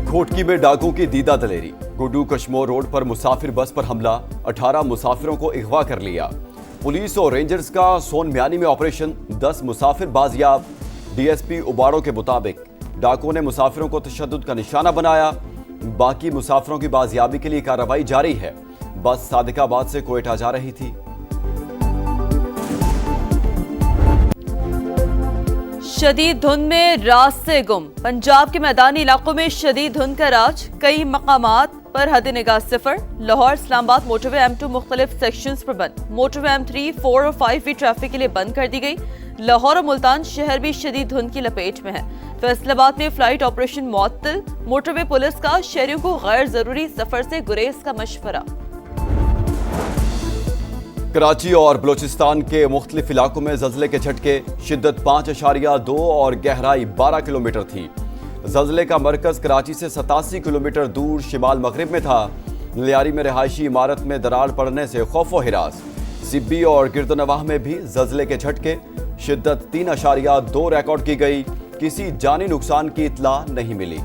घोटकी में डाकुओं की दीदा दलेरी। गुड्डू कश्मोर रोड पर मुसाफिर बस पर हमला, 18 मुसाफिरों को अगवा कर लिया। पुलिस और रेंजर्स का सोन म्यानी में ऑपरेशन, 10 मुसाफिर बाजियाब। डीएसपी उबाड़ो के मुताबिक डाकुओं ने मुसाफिरों को तशद्दुद का निशाना बनाया। बाकी मुसाफिरों की बाजियाबी के लिए कार्रवाई जारी है। बस सादिकाबाद से कोयटा जा रही थी। शदीद धुंध में रास्ते गुम। पंजाब के मैदानी इलाकों में शदीद धुंध का राज, कई मकामात पर हद निगाह सिफर। लाहौर इस्लामाबाद मोटरवे M2 मुख्तलिफ सेक्शंस पर बंद। मोटरवे M3, 4 और 5 भी ट्रैफिक के लिए बंद कर दी गई। लाहौर और मुल्तान शहर भी शदीद धुंध की लपेट में है। फैसलाबाद में फ्लाइट ऑपरेशन मुअत्तल। मोटरवे पुलिस का शहरियों को गैर जरूरी सफर से गुरेज का मशवरा। कराची और बलोचिस्तान के मुख्तलिफ इलाकों में जल्जले के झटके, शिद्दत 5.2 और गहराई 12 किलोमीटर थी। जल्जले का मरकज कराची से 87 किलोमीटर दूर शिमाल मगरिब में था। लियारी में रिहायशी इमारत में दरार पड़ने से खौफो हिरास। सिब्बी और गिरदोनवाह में भी जल्जले के झटके, शिद्दत 3.2 रिकॉर्ड की गई। किसी जानी नुकसान की इत्ला नहीं मिली।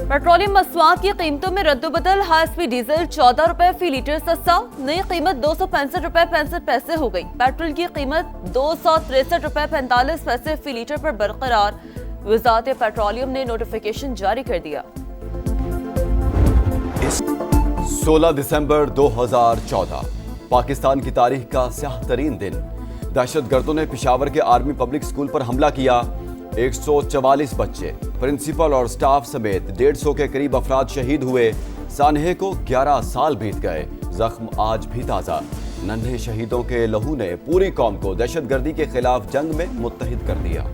पेट्रोलियम मसनूआत की कीमतों में रद्दोबदल। हाई स्पीड डीजल 14 रुपए फी लीटर सस्ता, नई कीमत 265 रुपए 65 पैसे हो गई। पेट्रोल की कीमत 263 रुपए 45 पैसे फी लीटर पर बरकरार। वज़ारत पेट्रोलियम ने नोटिफिकेशन जारी कर दिया। 16 दिसंबर 2014 पाकिस्तान की तारीख का स्याह तरीन दिन। दहशतगर्दों ने पेशावर के आर्मी पब्लिक स्कूल पर हमला किया। 144 बच्चे, प्रिंसिपल और स्टाफ समेत 150 के करीब अफराद शहीद हुए। सानहे को 11 साल बीत गए, जख्म आज भी ताज़ा। नन्हे शहीदों के लहू ने पूरी कौम को दहशतगर्दी के खिलाफ जंग में मुत्तहिद कर दिया।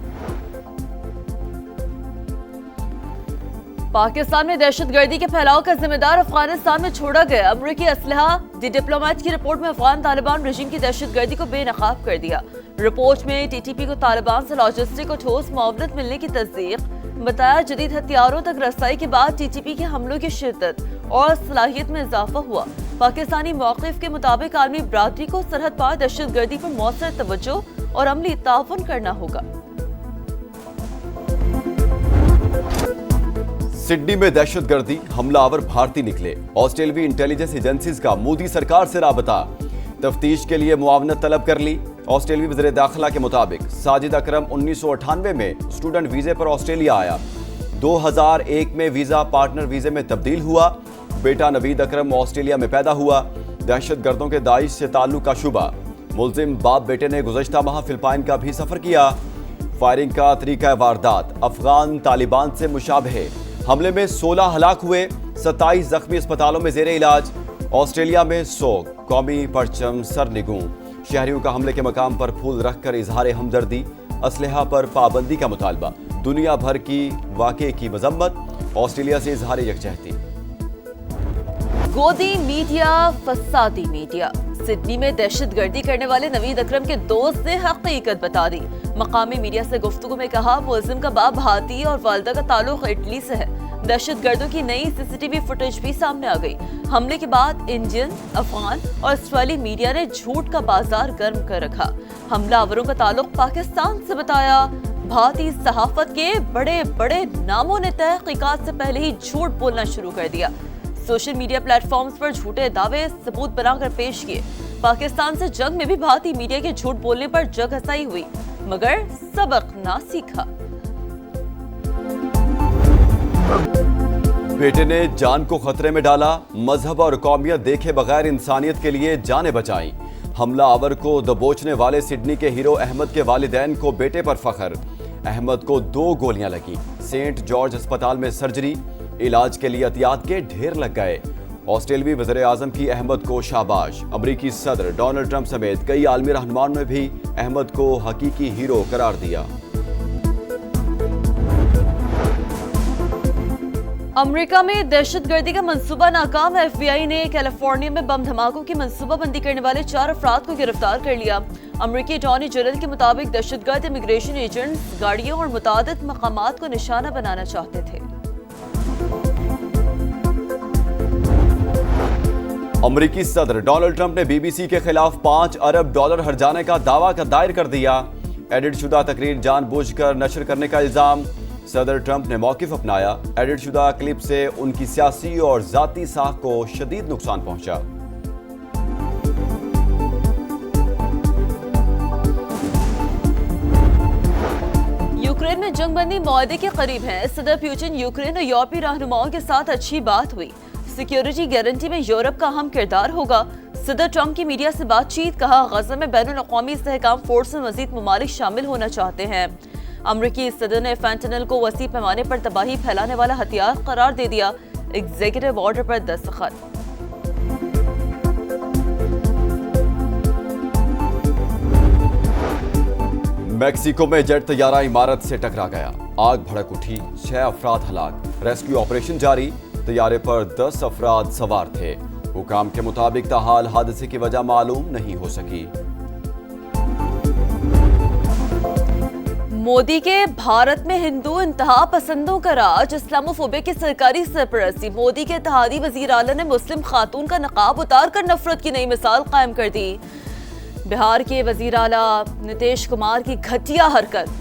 पाकिस्तान में दहशतगर्दी के फैलाव का जिम्मेदार अफगानिस्तान में छोड़ा गया अमरीकी असलहा। दी डिप्लोमेट की रिपोर्ट में अफगान तालिबान रजीम की दहशतगर्दी को बेनकाब कर दिया। रिपोर्ट में टीटीपी को तालिबान से लॉजिस्टिक और ठोस मुआवनत मिलने की तस्दीक। बताया जदीद हथियारों तक रसाई के बाद टीटीपी के हमलों की शिद्दत और सलाहियत में इजाफा हुआ। पाकिस्तानी मौक़िफ़ के मुताबिक आलमी बरादरी को सरहद पार दहशतगर्दी पर मौसर तवज्जो और अमली ताउन करना होगा। सिडनी में दहशतगर्दी, हमलावर भारतीय निकले। ऑस्ट्रेलियाई इंटेलिजेंस एजेंसीज का मोदी सरकार से राबता, तफ्तीश के लिए मुआवनत तलब कर ली। ऑस्ट्रेलियाई वज़ीर दाखिला के मुताबिक साजिद अकरम 1998 में स्टूडेंट वीजे पर ऑस्ट्रेलिया आया। 2001 में वीजा पार्टनर वीजे में तब्दील हुआ। बेटा नवीद अकरम ऑस्ट्रेलिया में पैदा हुआ। दहशतगर्दों के दाइश से ताल्लुक का शुबा। मुल्जिम बाप बेटे ने गुज़श्ता माह फिलिपाइन का भी सफर किया। फायरिंग का तरीका वारदात अफगान तालिबान से मुशाबहे। हमले में 16 हलाक हुए, 27 जख्मी अस्पतालों में जेर इलाज। ऑस्ट्रेलिया में सोग, कौमी परचम सरनिगूं। शहरियों का हमले के मकाम पर फूल रखकर इजहार हमदर्दी। असलहा पर पाबंदी का मुतालबा। दुनिया भर की वाक़े की मजम्मत। ऑस्ट्रेलिया से इजहार यकजहती। गोदी मीडिया, फसादी मीडिया। सिडनी में दहशतगर्दी करने वाले नवीद अकरम के दोस्त ने हकीकत बता दी। मकामी मीडिया से गुफ्तगू में कहा, मुल्जिम का बाप भारतीय और वालिदा का ताल्लुक इटली से है। दहशतगर्दों की नई सीसीटीवी फुटेज भी सामने आ गई। हमले के बाद इंडियन, अफगान और ऑस्ट्रेलियाई मीडिया ने झूठ का बाजार गर्म कर रखा। हमलावरों का ताल्लुक पाकिस्तान से बताया। भारतीय सहाफत के बड़े बड़े नामों ने तहकीकात से पहले ही झूठ बोलना शुरू कर दिया। सोशल मीडिया प्लेटफॉर्म्स पर झूठे दावे सबूत बनाकर पेश किए। पाकिस्तान से जंग में भी भारतीय मीडिया के झूठ बोलने पर जग हसाई हुई, मगर सबक ना सीखा। बेटे ने जान को खतरे में डाला। मजहब और कौमियत देखे बगैर इंसानियत के लिए जानें बचाई। हमलावर को दबोचने वाले सिडनी के हीरो अहमद के वालिदैन को बेटे पर फख्र। अहमद को 2 गोलियां लगी। सेंट जॉर्ज अस्पताल में सर्जरी। इलाज के लिए एहतियात के ढेर लग गए। ऑस्ट्रेलियाई वज़ीर आज़म की अहमद को शाबाश। अमरीकी सदर डोनाल्ड ट्रंप समेत कई आलमी रहनुमाओं ने भी अहमद को हकीकी हीरो करार दिया। अमेरिका में दहशतगर्दी का मंसूबा नाकाम। FBI ने कैलिफोर्निया में बम धमाकों की मंसूबाबंदी करने वाले 4 अफराद को गिरफ्तार कर लिया। अमेरिकी अटॉर्नी जनरल के मुताबिक दहशतगर्द इमिग्रेशन एजेंट्स गाड़ियों और मुतादिद मकामात को निशाना बनाना चाहते थे। अमरीकी सदर डोनाल्ड ट्रंप ने बीबीसी के खिलाफ $5 अरब हर्जाने का दावा दायर कर दिया। एडिट शुदा तकरीर जानबूझकर नशर करने का इल्जाम। सदर ट्रंप ने मौकिफ अपनाया। एडिट शुदा क्लिप से उनकी सियासी और जाती साख को शदीद नुकसान पहुंचा। यूक्रेन में जंगबंदी मुआहदे के करीब है। सदर पुतिन यूक्रेन और यूरोपीय रहनुमाओं के साथ अच्छी बात हुई। सिक्योरिटी गारंटी में यूरोप का अहम किरदार होगा। सदर ट्रंप की मीडिया से बातचीत, कहा गजा में बैनुल-अक़वामी इस्तेहकाम फोर्स में मजीद ममालिक शामिल होना चाहते हैं। अमरीकी सदर ने फैंटनल को वसी पैमाने पर तबाही फैलाने वाला हथियार करार दे दिया। एग्जीक्यूटिव ऑर्डर पर दस्तखत। मेक्सिको में जेट तैयारा इमारत से टकरा गया। आग भड़क उठी, 6 अफराद हलाक। रेस्क्यू ऑपरेशन जारी। तैयारे पर 10 अफराद सवार थे। हुकाम के मुताबिक ताहाल हादसे की वजह मालूम नहीं हो सकी। मोदी के भारत में हिंदू इंतहा पसंदों का राज, इस्लामोफोबिया की सरकारी सरपरस्ती। मोदी के इत्तेहादी वजीर आला ने मुस्लिम खातून का नकाब उतार कर नफरत की नई मिसाल कायम कर दी। बिहार के वजीर आला नीतीश कुमार की घटिया हरकत।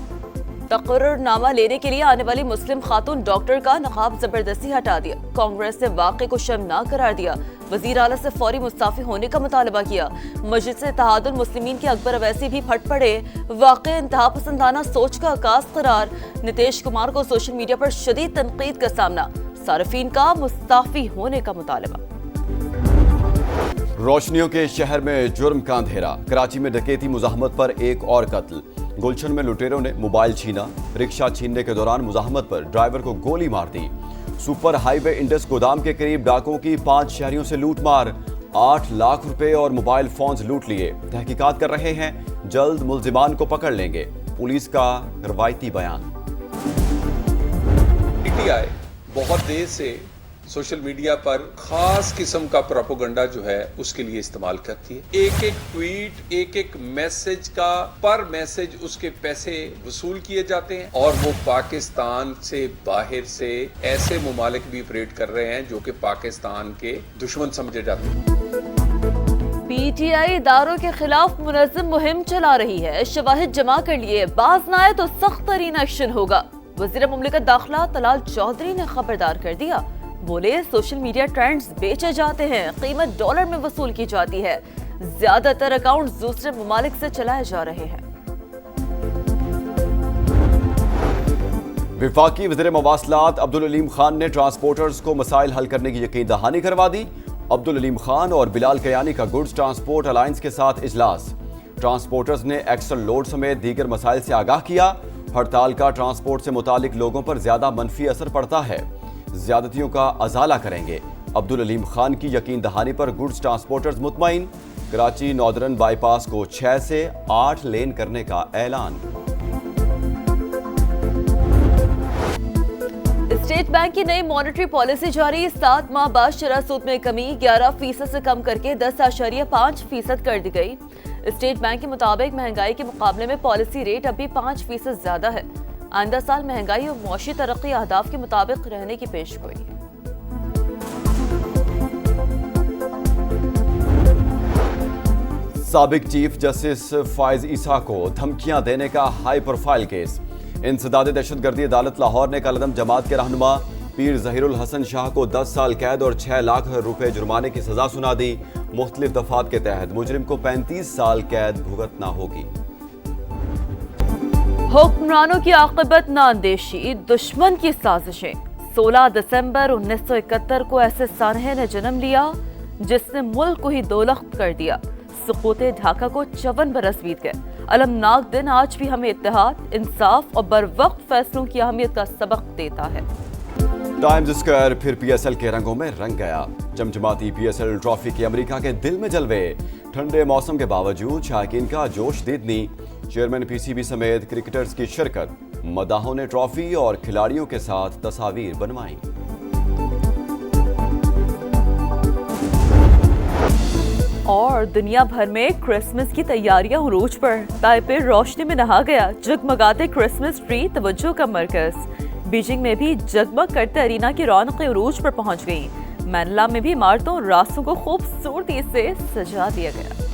तकर्रुरनामा लेने के लिए आने वाली मुस्लिम खातून डॉक्टर का नकाब जबरदस्ती हटा दिया। कांग्रेस ने वाक़े को शर्मनाक करार दिया। वजीर आला से फौरी मुस्ताफी होने का मुतालबा किया। मजलिस इत्तेहादुल मुस्लिमीन के अकबर अवैसी भी फट पड़े। वाक़े इंतहा पसंदाना सोच का आगाज करार। नीतीश कुमार को सोशल मीडिया पर शदीद तनकीद का सामना। सार्फिन का मुस्ताफी होने का मुतालबा। रोशनियों के शहर में जुर्म का अंधेरा। कराची में डकैती मुजाहमत पर एक और कत्ल। गुलशन में लुटेरों ने मोबाइल छीना। रिक्शा छीनने के दौरान मुजाहमत पर ड्राइवर को गोली मार दी। सुपर हाईवे इंडस गोदाम के करीब डाकुओं की 5 शहरियों से लूटमार। 8 लाख रुपए और मोबाइल फोन्स लूट लिए। तहकीकात कर रहे हैं, जल्द मुल्जिमान को पकड़ लेंगे। पुलिस का रवायती बयान। पीटीआई बहुत देर से सोशल मीडिया पर खास किस्म का प्रोपेगेंडा जो है उसके लिए इस्तेमाल करती है। एक एक ट्वीट, एक एक मैसेज का पर मैसेज उसके पैसे वसूल किए जाते हैं और वो पाकिस्तान से बाहर से ऐसे ममालिक भी ऑपरेट कर रहे हैं जो कि पाकिस्तान के दुश्मन समझे जाते हैं। पीटीआई इदारों के खिलाफ मुनज़्ज़म मुहिम चला रही है। शवाहिद जमा कर लिए, बाज न आए तो सख्त तरीन एक्शन होगा। वज़ीर मुमलिकत दाखिला तलाल चौधरी ने खबरदार कर दिया। बोले, सोशल मीडिया ट्रेंड्स बेचे जाते हैं, कीमत डॉलर में वसूल की जाती है। ज्यादातर अकाउंट दूसरे ममालिक से चलाए जा रहे हैं। वफाकी वज़ीर मवासलात अब्दुल अलीम खान ने ट्रांसपोर्टर्स को मसाइल हल करने की यकीन दहानी करवा दी। अब्दुल अलीम खान और बिलाल कयानी का गुड्स ट्रांसपोर्ट अलायंस के साथ इजलास। ट्रांसपोर्टर्स ने एक्स्ट्रा लोड समेत दीगर मसाइल से आगाह किया। हड़ताल का ट्रांसपोर्ट से मुतालिक लोगों पर ज्यादा मनफी असर पड़ता है, ज्यादतियों का अजाला करेंगे। अब्दुल अलीम खान की यकीन दहानी पर गुड्स ट्रांसपोर्टर्स मुतमईन। कराची नॉर्दर्न बाईपास को 6 से 8 लेन करने का ऐलान। स्टेट बैंक की नई मॉनेटरी पॉलिसी जारी। 7 माह बाद शरह सूद में कमी 11% से कम करके 10.5% कर दी गई। स्टेट बैंक के मुताबिक महंगाई के मुकाबले में पॉलिसी रेट अभी 5% ज्यादा है। आइंदा साल महंगाई और मौशी तरक्की अहदाफ के मुताबिक रहने की पेशगोई है। साबिक चीफ जस्टिस फायज ईसा को धमकियां देने का हाई प्रोफाइल केस। इंसदाद दहशतगर्दी अदालत लाहौर ने कलदम जमात के रहनुमा पीर जहीरुल हसन शाह को 10 साल कैद और 6 लाख रुपए जुर्माने की सजा सुना दी। मुख्तलिफ दफात के तहत मुजरिम को 35 साल कैद भुगतना होगी। हुक्मरानों की आक़िबत नाअंदेशी, दुश्मन की साजिशें। 16 दिसंबर 1971 को ऐसे सानहे ने जन्म लिया जिसने मुल्क को ही दोलख्त कर दिया। सुकूते ढाका को 54 बरस बीत गए। अलमनाक दिन आज भी हमें इत्तेहाद, इंसाफ और बरवक्त फैसलों की अहमियत का सबक देता है। टाइम्स स्क्वायर फिर पीएसएल के रंगों में रंग गया। जमजमाती पीएसएल ट्रॉफी के अमेरिका के दिल में जलवे। ठंडे मौसम के बावजूद शायकीन का जोश दीदनी। चेयरमैन पीसीबी समेत क्रिकेटर्स की शिरकत। मदाहों ने ट्रॉफी और खिलाड़ियों के साथ तस्वीर बनवाई। और दुनिया भर में क्रिसमस की तैयारियां उरूज पर। ताइपे रोशनी में नहा गया। जगमगाते क्रिसमस ट्री तवज्जो का मरकज। बीजिंग में भी जगमग करते अरीना की रौनकें उरूज पर पहुंच गईं। मैनला में भी इमारतों और रास्तों को खूबसूरती से सजा दिया गया।